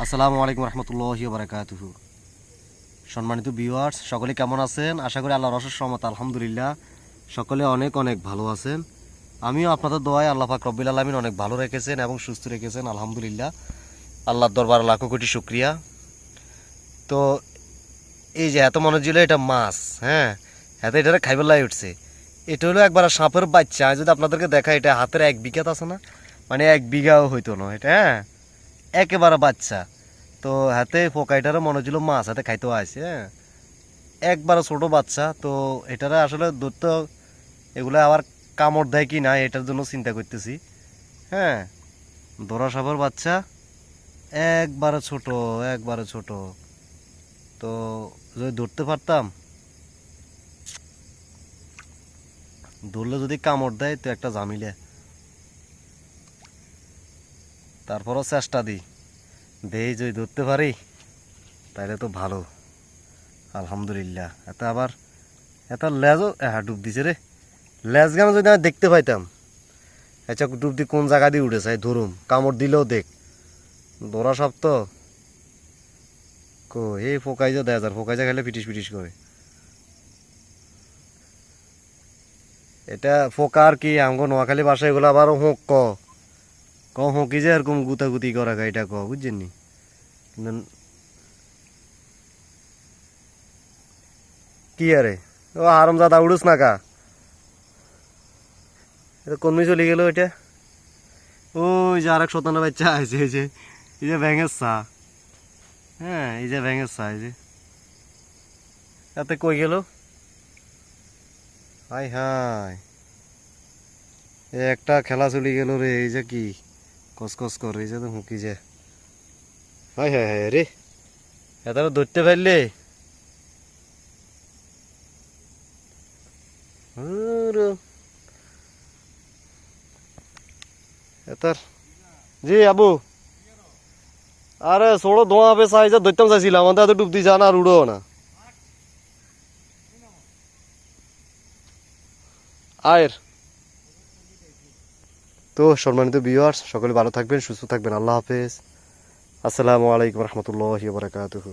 আসসালামু আলাইকুম রহমতুল্লাহি ওয়া বারাকাতুহু। সম্মানিত ভিউয়ার্স, সকলে কেমন আছেন? আশা করি আল্লাহর অশেষ রহমত আলহামদুলিল্লাহ সকলে অনেক অনেক ভালো আছেন। আমিও আপনাদের দোয়ায় আল্লাহ পাক রব্বিল আলামিন অনেক ভালো রেখেছেন এবং সুস্থ রেখেছেন আলহামদুলিল্লাহ। আল্লাহর দরবার লাখো কোটি শুকরিয়া। তো এই যে এত মনে ছিল এটা মাছ, হ্যাঁ, এত এটা খাইবার লাই উঠছে। এটা হলো একবার সাপের বাচ্চা। আমি যদি আপনাদেরকে দেখা, এটা হাতের 1 বিঘা আছে না, মানে 1 বিঘাও হইতো না এটা, হ্যাঁ, একেবারে বাচ্চা। তো হাতে পোকাইটারও মনে ছিল মাছ হাতে খাইতেও আসে, হ্যাঁ, একবারে ছোট বাচ্চা। তো এটারে আসলে ধরতে, এগুলো আবার কামড় দেয় কি না এটার জন্য চিন্তা করতেছি। হ্যাঁ, ধরা সাপের বাচ্চা, একবারে ছোট, একবারে ছোট। তো যদি ধরতে পারতাম, ধরলে যদি কামড় দেয় তো একটা ঝামেলা। তারপরও চেষ্টা দিই, দেই যদি ধরতে পারি তাহলে তো ভালো আলহামদুলিল্লাহ। এত আবার এত লেজও ডুব দিছে রে। লেজ গান যদি আমি দেখতে পাইতাম, আচ্ছা ডুব দিয়ে কোন জায়গা দিয়ে উঠেছে ধরুম, কামড় দিলেও দেখ। ধরা সাপ তো কো এই ফোকাই যা দেয়, ফোকাই যা খেলে পিটিস পিটিস করে। এটা ফোকা আর কি, আমগো নোয়াখালী ভাষায় এগুলো আবার হোঁক ক হোঁকি যে এরকম গুতাগুতি করা এটা ক, বুঝছেন নি? কিন্তু কি আরে, ও হারাম জাদা উড়ুস না কা, এটা কমই চলে গেল এটা। ওই যে আরেক শতানের বাচ্চা আছে, এই যে ভেঙের চা, হ্যাঁ, এই যে ভেঙের চা, এই যে এতে কই গেল? হাই হাই, একটা খেলা চলে গেল রে। এই যে কি কসকস করে, এই যে তো হুঁকি যে, হাই হাই হাই রে, এটা ধরতে পারলে এতার। জি আবু, আরে ছোড়ো ধোঁয়া হবে চাই যে ধরতাম চাইছিলাম, আমাদের এত ডুব দিয়ে যান আর উড়ো না। আয়ের তো সম্মানিত ভিউয়ার্স, সকলে ভালো থাকবেন, সুস্থ থাকবেন, আল্লাহ হাফেজ। আসসালামু আলাইকুম রহমতুল্লাহি ওয়া বারাকাতুহু।